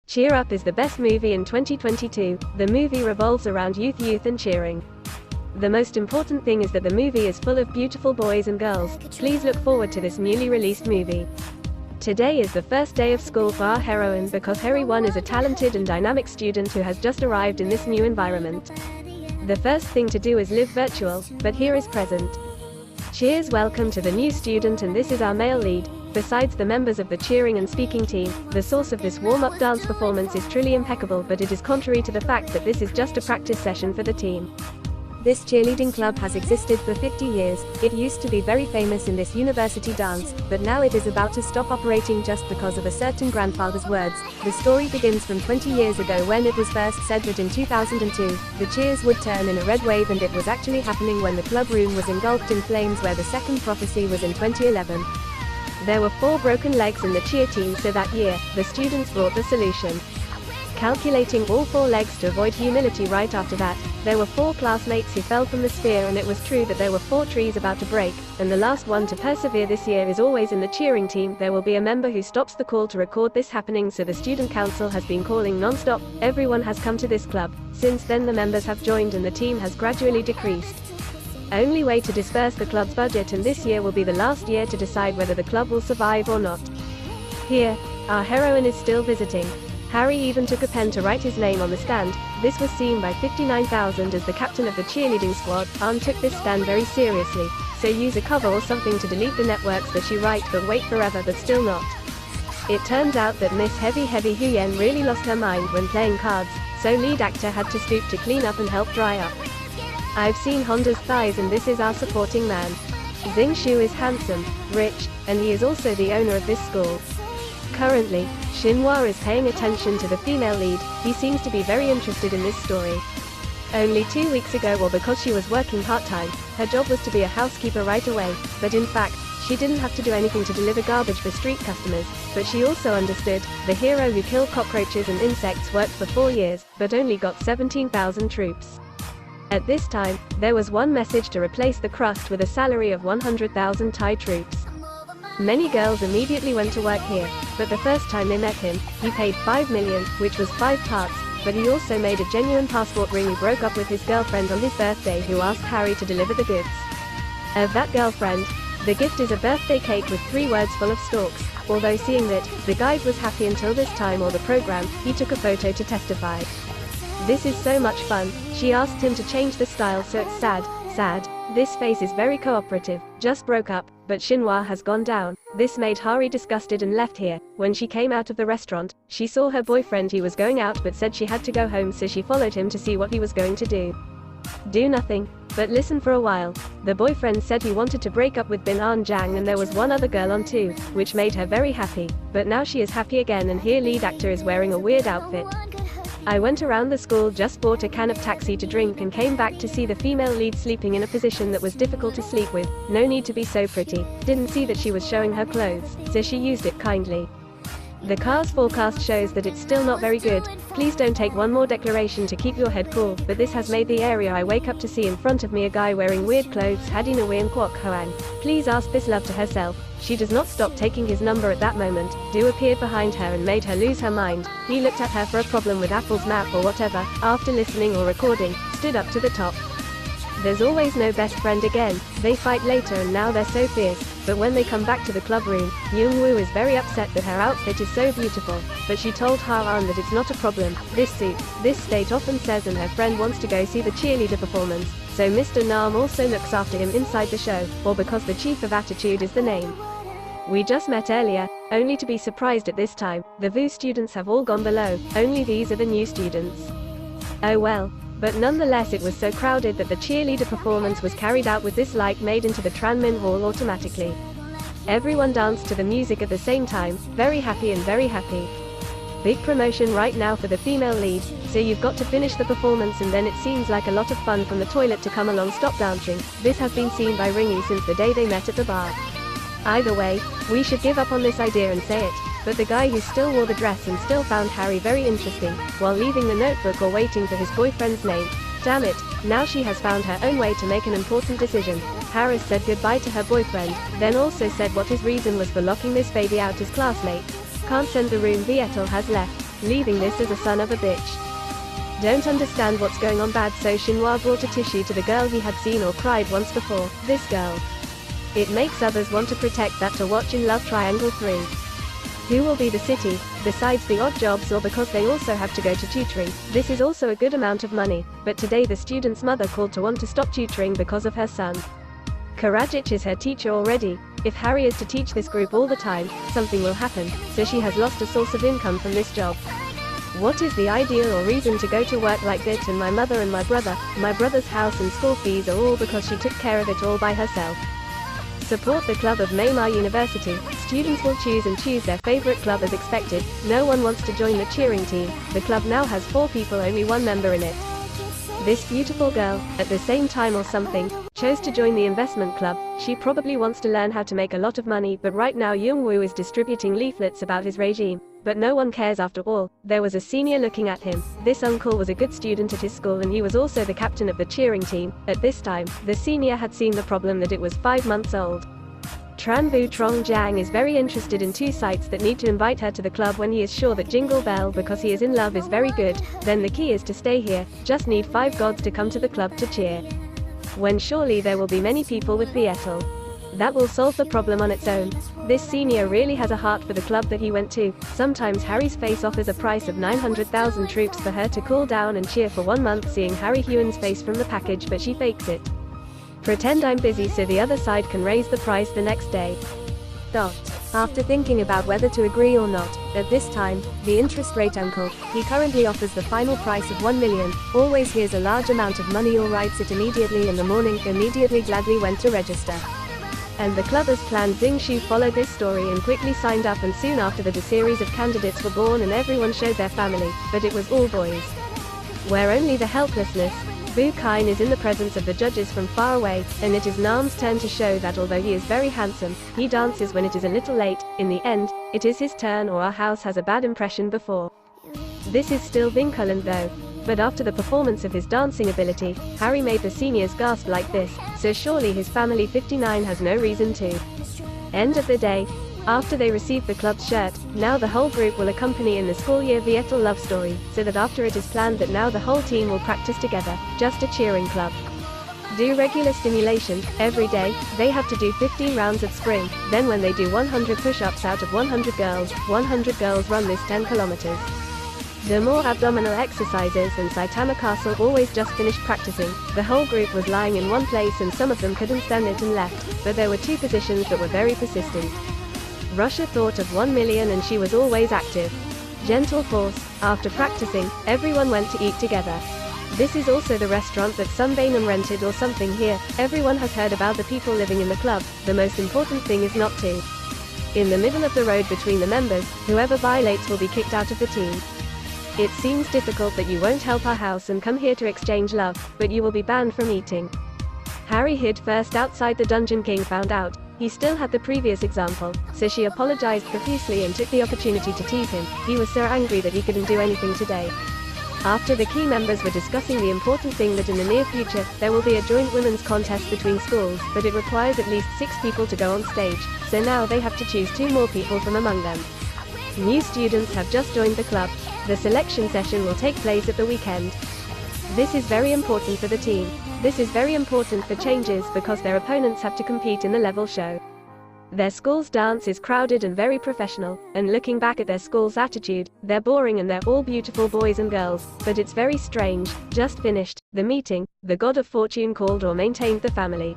Cheer Up is the best movie in 2022. The movie revolves around youth and cheering. The most important thing is that the movie is full of beautiful boys and girls. Please look forward to this newly released movie. Today is the first day of school for our heroine because Harry 1 is a talented and dynamic student who has just arrived in this new environment. The first thing to do is live virtual, but here is present. Cheers, welcome to the new student, and this is our male lead. Besides the members of the cheering and speaking team, the source of this warm-up dance performance is truly impeccable, but it is contrary to the fact that this is just a practice session for the team. This cheerleading club has existed for 50 years. It used to be very famous in this university dance, but now it is about to stop operating just because of a certain grandfather's words. The story begins from 20 years ago when it was first said that in 2002, the cheers would turn in a red wave, and it was actually happening when the club room was engulfed in flames, where the second prophecy was in 2011. There were 4 broken legs in the cheer team, so that year, the students brought the solution. Calculating all 4 legs to avoid humility right after that, there were 4 classmates who fell from the sphere, and it was true that there were 4 trees about to break, and the last one to persevere this year is always in the cheering team. There will be a member who stops the call to record this happening, so the student council has been calling non-stop. Everyone has come to this club. Since then the members have joined and the team has gradually decreased. Only way to disperse the club's budget, and this year will be the last year to decide whether the club will survive or not. Here, our heroine is still visiting. Harry even took a pen to write his name on the stand. This was seen by 59,000 as the captain of the cheerleading squad. Ann took this stand very seriously, so use a cover or something to delete the networks that she write, but wait forever, but still not. It turns out that Miss Heavy Huyen really lost her mind when playing cards, so lead actor had to stoop to clean up and help dry up. I've seen Honda's thighs, and this is our supporting man. Xing Shu is handsome, rich, and he is also the owner of this school. Currently, Xinhua is paying attention to the female lead. He seems to be very interested in this story. Only 2 weeks ago, or because she was working part-time, her job was to be a housekeeper right away, but in fact, she didn't have to do anything to deliver garbage for street customers, but she also understood. The hero who killed cockroaches and insects worked for 4 years, but only got 17,000 troops. At this time, there was one message to replace the crust with a salary of 100,000 Thai troops. Many girls immediately went to work here, but the first time they met him, he paid 5 million, which was 5 parts, but he also made a genuine passport ring. He broke up with his girlfriend on his birthday, who asked Harry to deliver the goods. Of that girlfriend, the gift is a birthday cake with 3 words full of storks. Although seeing that, the guide was happy until this time or the program, he took a photo to testify. This is so much fun. She asked him to change the style so it's sad. This face is very cooperative. Just broke up, but Xinhua has gone down. This made Hari disgusted and left here. When she came out of the restaurant, she saw her boyfriend. He was going out but said she had to go home, so she followed him to see what he was going to do. Do nothing, but listen for a while. The boyfriend said he wanted to break up with Bin An Jang, and there was one other girl on too, which made her very happy. But now she is happy again, and here lead actor is wearing a weird outfit. I went around the school, just bought a can of taxi to drink, and came back to see the female lead sleeping in a position that was difficult to sleep with. No need to be so pretty. Didn't see that she was showing her clothes, so she used it kindly. The car's forecast shows that it's still not very good. Please don't take one more declaration to keep your head cool, but this has made the area I wake up to see in front of me a guy wearing weird clothes. Hadina Wien Kwok Hoang. Please ask this love to herself. She does not stop taking his number at that moment. Do appeared behind her and made her lose her mind. He looked at her for a problem with Apple's map or whatever. After listening or recording, stood up to the top. There's always no best friend again. They fight later and now they're so fierce, but when they come back to the club room, Youngwoo is very upset that her outfit is so beautiful, but she told Ha-an that it's not a problem. This suits. This state often says, and her friend wants to go see the cheerleader performance, so Mr. Nam also looks after him inside the show, or because the chief of attitude is the name. We just met earlier, only to be surprised at this time. The VU students have all gone below, only these are the new students. Oh well. But nonetheless it was so crowded that the cheerleader performance was carried out with this light made into the Tranmin Hall automatically. Everyone danced to the music at the same time, very happy and very happy. Big promotion right now for the female lead, so you've got to finish the performance and then it seems like a lot of fun from the toilet to come along. Stop dancing. This has been seen by Ringy since the day they met at the bar. Either way, we should give up on this idea and say it. But the guy who still wore the dress and still found Harry very interesting, while leaving the notebook or waiting for his boyfriend's name. Damn it, now she has found her own way to make an important decision. Harris said goodbye to her boyfriend, then also said what his reason was for locking this baby out as classmate. Can't send the room. Vietel has left. leaving this as a son of a bitch. Don't understand what's going on bad, so Shinhwa brought a tissue to the girl he had seen or cried once before, this girl. It makes others want to protect that to watch in Love Triangle 3. Who will be the city, besides the odd jobs or because they also have to go to tutoring? This is also a good amount of money, but today the student's mother called to want to stop tutoring because of her son. Karadzic is her teacher already. If Harry is to teach this group all the time, something will happen, so she has lost a source of income from this job. What is the ideal or reason to go to work like that? And my mother and my brother's house and school fees are all because she took care of it all by herself. Support the club of Yeonhee University. Students will choose their favorite club as expected. No one wants to join the cheering team. The club now has 4 people, only 1 member in it. This beautiful girl, at the same time or something, chose to join the investment club. She probably wants to learn how to make a lot of money, but right now Youngwoo is distributing leaflets about his regime. But no one cares after all. There was a senior looking at him. This uncle was a good student at his school and he was also the captain of the cheering team. At this time, the senior had seen the problem that it was 5 months old. Tranbu Trong Jang is very interested in 2 sites that need to invite her to the club when he is sure that Jingle Bell, because he is in love, is very good. Then the key is to stay here, just need 5 gods to come to the club to cheer. When surely there will be many people with Vietel. That will solve the problem on its own. This senior really has a heart for the club that he went to. Sometimes Harry's face offers a price of 900,000 troops for her to cool down and cheer for 1 month, seeing Harry Huen's face from the package, but she fakes it. Pretend I'm busy so the other side can raise the price the next day. After thinking about whether to agree or not, at this time, the interest rate uncle, he currently offers the final price of 1 million, always hears a large amount of money or writes it immediately in the morning, immediately gladly went to register. And the club as planned. Zingshu followed this story and quickly signed up, and soon after that a series of candidates were born and everyone showed their family, but it was all boys. Where only the helplessness, Bu Kain is in the presence of the judges from far away, and it is Nam's turn to show that although he is very handsome, he dances when it is a little late. In the end, it is his turn or our house has a bad impression before. This is still Vinculent though. But after the performance of his dancing ability, Harry made the seniors gasp like this, so surely his family 59 has no reason to. End of the day. After they receive the club's shirt, now the whole group will accompany in the school year Vietel love story, so that after it is planned that now the whole team will practice together, just a cheering club. Do regular stimulation, every day, they have to do 15 rounds of spring, then when they do 100 push-ups out of 100 girls run this 10 kilometers. The more abdominal exercises, and Saitama Castle always just finished practicing. The whole group was lying in one place and some of them couldn't stand it and left, but there were 2 positions that were very persistent. Russia thought of 1 million and she was always active. Gentle force. After practicing, everyone went to eat together. This is also the restaurant that Sunbainum rented or something here. Everyone has heard about the people living in the club. The most important thing is not to. In the middle of the road between the members, whoever violates will be kicked out of the team. It seems difficult that you won't help our house and come here to exchange love, but you will be banned from eating. Harry hid first outside the dungeon. King found out. He still had the previous example, so she apologized profusely and took the opportunity to tease him. He was so angry that he couldn't do anything today. After the key members were discussing the important thing that in the near future, there will be a joint women's contest between schools, but it requires at least 6 people to go on stage, so now they have to choose 2 more people from among them. New students have just joined the club. The selection session will take place at the weekend. This is very important for the team. This is very important for changes because their opponents have to compete in the level show. Their school's dance is crowded and very professional, and looking back at their school's attitude, they're boring and they're all beautiful boys and girls, but it's very strange. Just finished the meeting, the god of fortune called or maintained the family.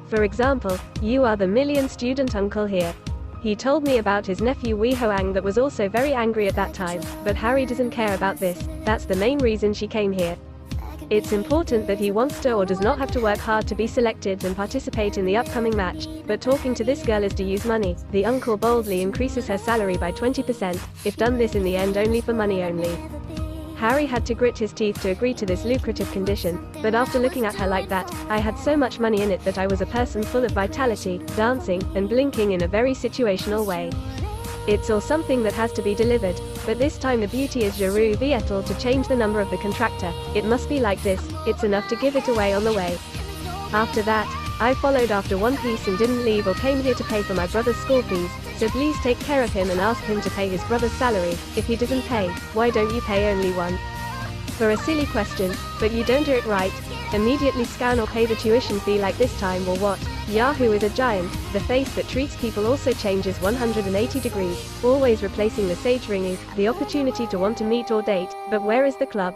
For example, you are the million student uncle here. He told me about his nephew Wee Hoang that was also very angry at that time, but Harry doesn't care about this. That's the main reason she came here. It's important that he wants to or does not have to work hard to be selected and participate in the upcoming match, but talking to this girl is to use money. The uncle boldly increases her salary by 20%, if done this in the end only for money only. Harry had to grit his teeth to agree to this lucrative condition, but after looking at her like that, I had so much money in it that I was a person full of vitality, dancing, and blinking in a very situational way. It's all something that has to be delivered, but this time the beauty is Jeru Vietel to change the number of the contractor. It must be like this, it's enough to give it away on the way. After that, I followed after One Piece and didn't leave or came here to pay for my brother's school fees. So please take care of him and ask him to pay his brother's salary. If he doesn't pay, why don't you pay only one? For a silly question, but you don't do it right. Immediately scan or pay the tuition fee like this time or what? Yahoo is a giant. The face that treats people also changes 180 degrees, always replacing the sage ringing, the opportunity to want to meet or date, but where is the club?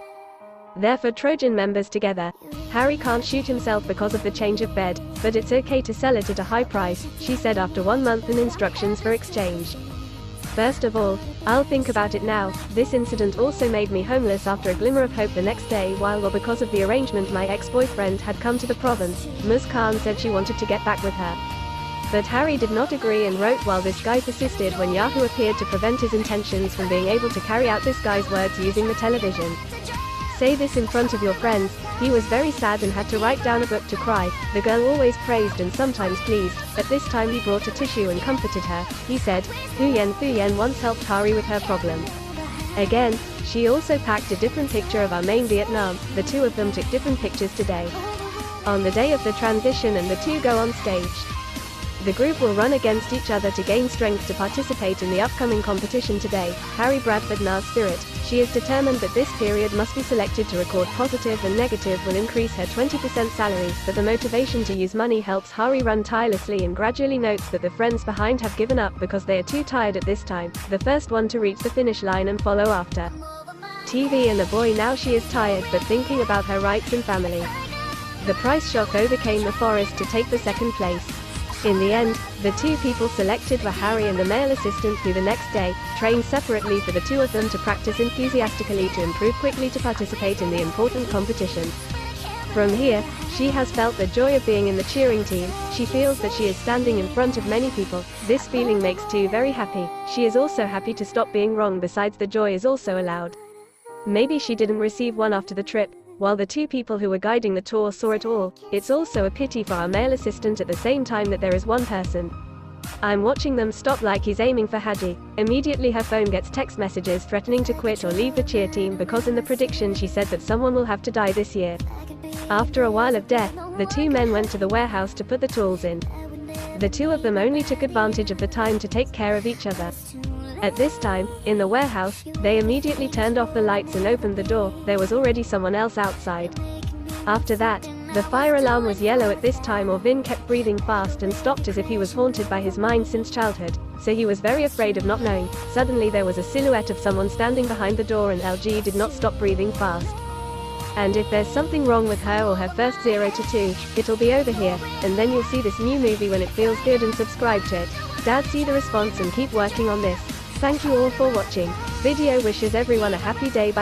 Therefore Trojan members together. Harry can't shoot himself because of the change of bed, but it's okay to sell it at a high price, she said after 1 month and instructions for exchange. First of all, I'll think about it now. This incident also made me homeless after a glimmer of hope the next day while because of the arrangement my ex-boyfriend had come to the province. Ms. Khan said she wanted to get back with her. But Harry did not agree and wrote while this guy persisted when Yahoo appeared to prevent his intentions from being able to carry out this guy's words using the television. Say this in front of your friends. He was very sad and had to write down a book to cry. The girl always praised and sometimes pleased. At this time he brought a tissue and comforted her. He said, Thuyen once helped Harry with her problem. Again, she also packed a different picture of our main Vietnam. The two of them took different pictures today. On the day of the transition and the two go on stage. The group will run against each other to gain strength to participate in the upcoming competition today. Harry Bradford Na's spirit. She is determined that this period must be selected to record positive and negative will increase her 20% salary, but the motivation to use money helps Harry run tirelessly and gradually notes that the friends behind have given up because they are too tired at this time, the first one to reach the finish line and follow after. TV and the boy now she is tired but thinking about her rights and family. The price shock overcame the forest to take the second place. In the end, the two people selected were Harry and the male assistant who the next day, trained separately for the two of them to practice enthusiastically to improve quickly to participate in the important competition. From here, she has felt the joy of being in the cheering team. She feels that she is standing in front of many people. This feeling makes two very happy. She is also happy to stop being wrong. Besides, the joy is also allowed. Maybe she didn't receive one after the trip. While the two people who were guiding the tour saw it all, it's also a pity for our male assistant at the same time that there is one person. I'm watching them stop like he's aiming for Haji. Immediately her phone gets text messages threatening to quit or leave the cheer team because in the prediction she said that someone will have to die this year. After a while of death, the two men went to the warehouse to put the tools in. The two of them only took advantage of the time to take care of each other. At this time, in the warehouse, they immediately turned off the lights and opened the door. There was already someone else outside. After that, the fire alarm was yellow at this time. Vin kept breathing fast and stopped as if he was haunted by his mind since childhood, so he was very afraid of not knowing. Suddenly there was a silhouette of someone standing behind the door and LG did not stop breathing fast. And if there's something wrong with her or her first 0 to 2, it'll be over here, and then you'll see this new movie when it feels good and subscribe to it. Dad, see the response and keep working on this. Thank you all for watching. Video wishes everyone a happy day. Bye.